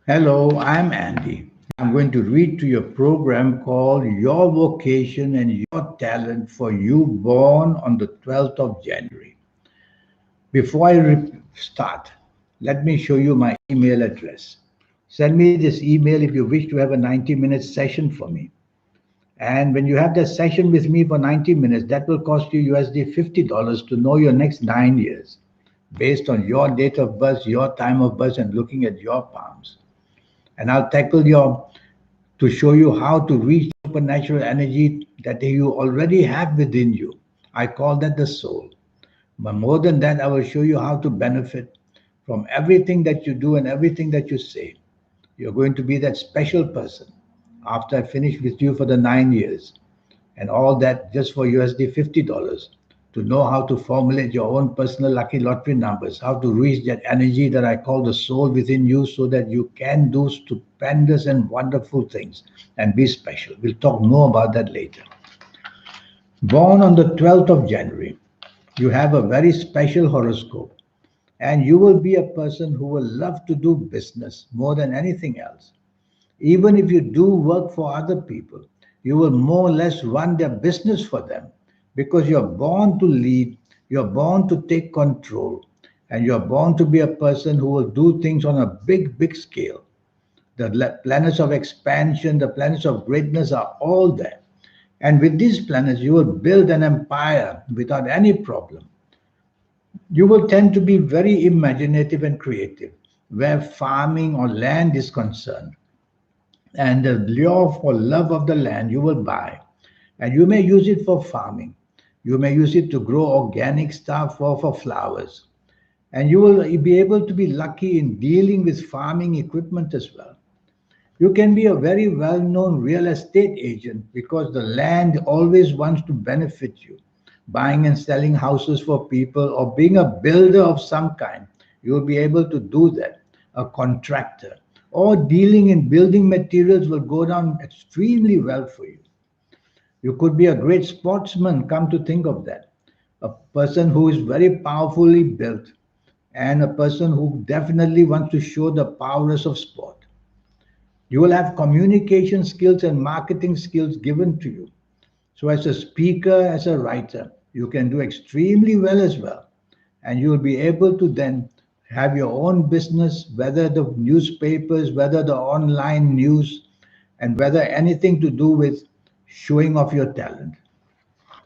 Hello, I'm Andy. I'm going to read to you a program called Your Vocation and Your Talent for You born on the 12th of January. Before I start, let me show you my email address. Send me this email if you wish to have a 90-minute session for me. And when you have that session with me for 90 minutes, that will cost you USD $50 to know your next 9 years based on your date of birth, your time of birth, and looking at your palms. And I'll tackle your to show you how to reach supernatural energy that you already have within you. I call that the soul. But more than that, I will show you how to benefit from everything that you do and everything that you say. You're going to be that special person after I finish with you for the 9 years. And all that just for USD $50 to know how to formulate your own personal lucky lottery numbers, how to reach that energy that I call the soul within you so that you can do stupendous and wonderful things and be special. We'll talk more about that later. Born on the 12th of January, you have a very special horoscope and you will be a person who will love to do business more than anything else. Even if you do work for other people, you will more or less run their business for them because you're born to lead, you're born to take control, and you're born to be a person who will do things on a big, big scale. The planets of expansion, the planets of greatness are all there. And with these planets, you will build an empire without any problem. You will tend to be very imaginative and creative where farming or land is concerned and the lure for love of the land you will buy. And you may use it for farming. You may use it to grow organic stuff or for flowers. And you will be able to be lucky in dealing with farming equipment as well. You can be a very well known real estate agent because the land always wants to benefit you. Buying and selling houses for people or being a builder of some kind, you will be able to do that. A contractor or dealing in building materials will go down extremely well for you. You could be a great sportsman, come to think of that. A person who is very powerfully built and a person who definitely wants to show the powers of sport. You will have communication skills and marketing skills given to you. So, as a speaker, as a writer, you can do extremely well as well. And you will be able to then have your own business, whether the newspapers, whether the online news, and whether anything to do with showing off your talent.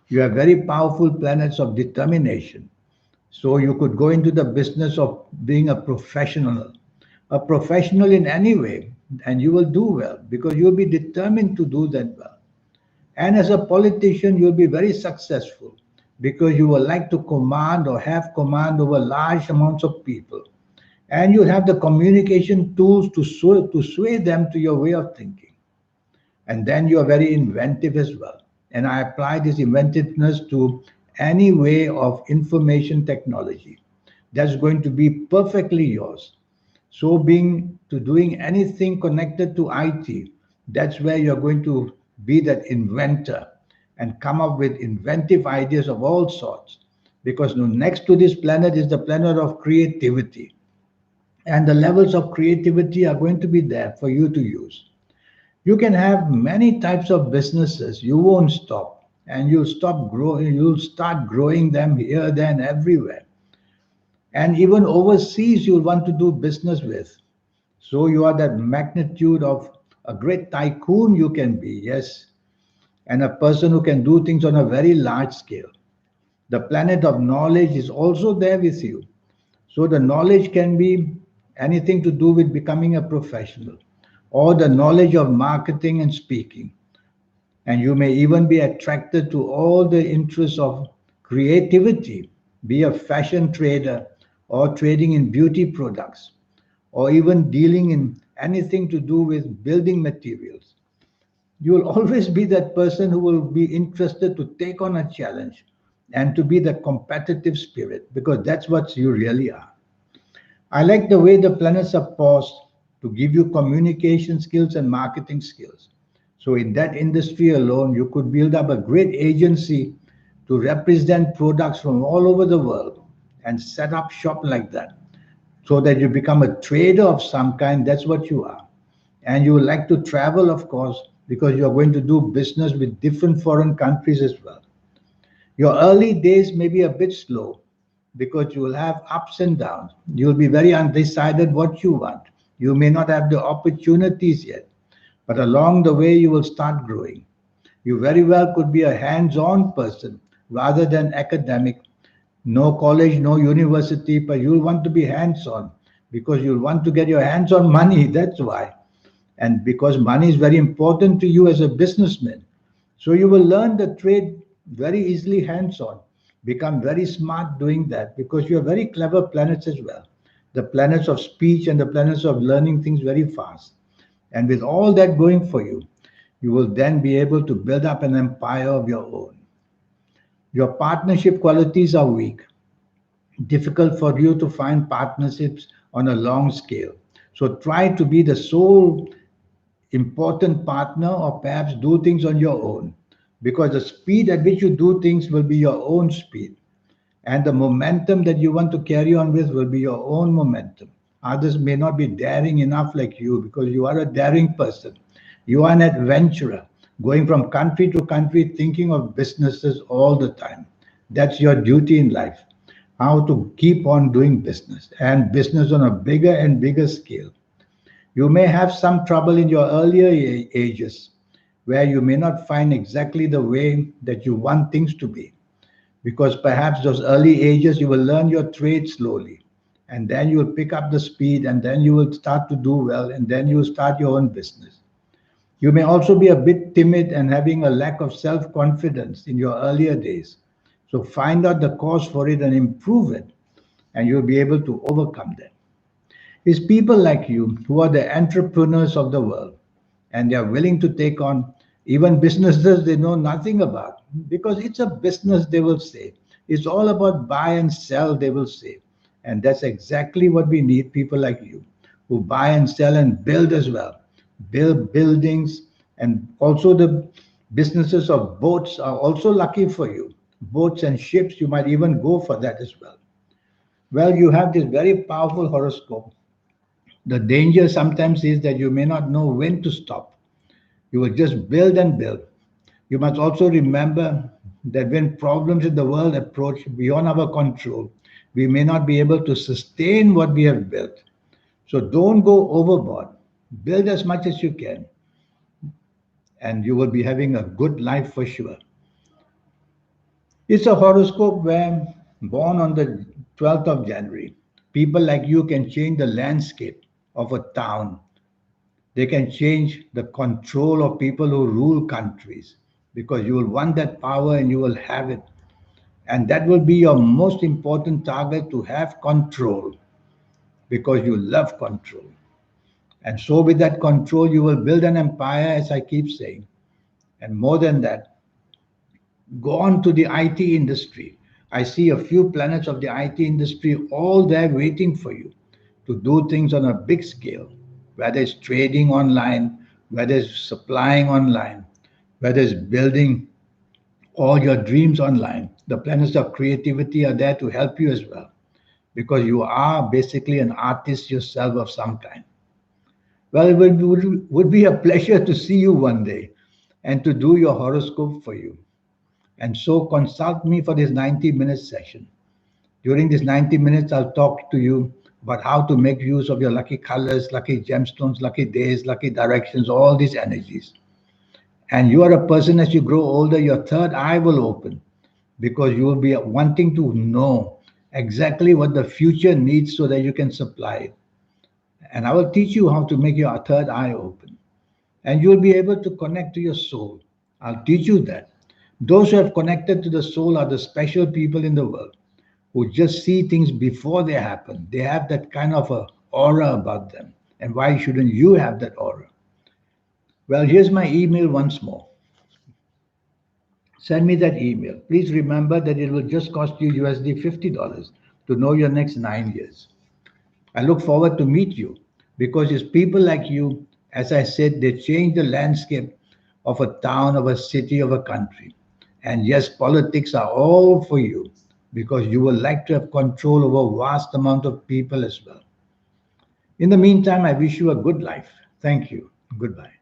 You have very powerful planets of determination. So you could go into the business of being a professional in any way, and you will do well because you'll be determined to do that well. And as a politician, you'll be very successful because you will like to command or have command over large amounts of people. And you have the communication tools to sway them to your way of thinking. And then you are very inventive as well. And I apply this inventiveness to any way of information technology. That's going to be perfectly yours. So being to doing anything connected to IT, that's where you're going to be that inventor and come up with inventive ideas of all sorts. Because next to this planet is the planet of creativity. And the levels of creativity are going to be there for you to use. You can have many types of businesses. You won't stop. And you'll stop growing, you'll start growing them here, there, and everywhere. And even overseas, you'll want to do business with. So you are that magnitude of a great tycoon you can be, yes, and a person who can do things on a very large scale. The planet of knowledge is also there with you. So the knowledge can be anything to do with becoming a professional or the knowledge of marketing and speaking. And you may even be attracted to all the interests of creativity, be a fashion trader or trading in beauty products or even dealing in anything to do with building materials. You will always be that person who will be interested to take on a challenge and to be the competitive spirit because that's what you really are. I like the way the planets are paused to give you communication skills and marketing skills. So, in that industry alone, you could build up a great agency to represent products from all over the world and set up shop like that. so that you become a trader of some kind. That's what you are. And you would like to travel, of course, because you are going to do business with different foreign countries as well. Your early days may be a bit slow because you will have ups and downs. You will be very undecided what you want. You may not have the opportunities yet, but along the way, you will start growing. You very well could be a hands on person rather than academic. No college, no university, but you'll want to be hands on because you'll want to get your hands on money. That's why. And because money is very important to you as a businessman. So you will learn the trade very easily hands on. Become very smart doing that because you're very clever planets as well. The planets of speech and the planets of learning things very fast. And with all that going for you, you will then be able to build up an empire of your own. Your partnership qualities are weak, difficult for you to find partnerships on a long scale. So try to be the sole important partner or perhaps do things on your own because the speed at which you do things will be your own speed and the momentum that you want to carry on with will be your own momentum. Others may not be daring enough like you because you are a daring person. You are an adventurer going from country to country thinking of businesses all the time. That's your duty in life. How to keep on doing business and business on a bigger and bigger scale. You may have some trouble in your earlier ages where you may not find exactly the way that you want things to be because perhaps those early ages you will learn your trade slowly and then you will pick up the speed and then you will start to do well and then you will start your own business. You may also be a bit timid and having a lack of self confidence in your earlier days. So find out the cause for it and improve it, and you'll be able to overcome that. It's people like you who are the entrepreneurs of the world, and they are willing to take on even businesses they know nothing about because it's a business, they will say. It's all about buy and sell, they will say. And that's exactly what we need, people like you who buy and sell and build as well. Build buildings, and also the businesses of boats are also lucky for you. Boats and ships, you might even go for that as well. Well, you have this very powerful horoscope. The danger sometimes is that you may not know when to stop. You will just build and build. You must also remember that when problems in the world approach beyond our control, we may not be able to sustain what we have built. So don't go overboard. Build as much as you can, and you will be having a good life for sure. It's a horoscope where born on the 12th of January, people like you can change the landscape of a town. They can change the control of people who rule countries because you will want that power and you will have it. And that will be your most important target to have control because you love control. And so, with that control, you will build an empire, as I keep saying. And more than that, go on to the IT industry. I see a few planets of the IT industry all there waiting for you to do things on a big scale, whether it's trading online, whether it's supplying online, whether it's building all your dreams online. The planets of creativity are there to help you as well because you are basically an artist yourself of some kind. Well, it would be a pleasure to see you one day and to do your horoscope for you. And so consult me for this 90-minute session. During this 90 minutes, I'll talk to you about how to make use of your lucky colors, lucky gemstones, lucky days, lucky directions, all these energies. And you are a person as you grow older, your third eye will open because you will be wanting to know exactly what the future needs so that you can supply it. And I will teach you how to make your third eye open. And you'll be able to connect to your soul. I'll teach you that. Those who have connected to the soul are the special people in the world who just see things before they happen. They have that kind of a aura about them. And why shouldn't you have that aura? Well, here's my email once more. Send me that email. Please remember that it will just cost you USD $50 to know your next 9 years. I look forward to meet you because it's people like you, as I said, they change the landscape of a town, of a city, of a country. And yes, politics are all for you because you will like to have control over a vast amount of people as well. In the meantime, I wish you a good life. Thank you. Goodbye.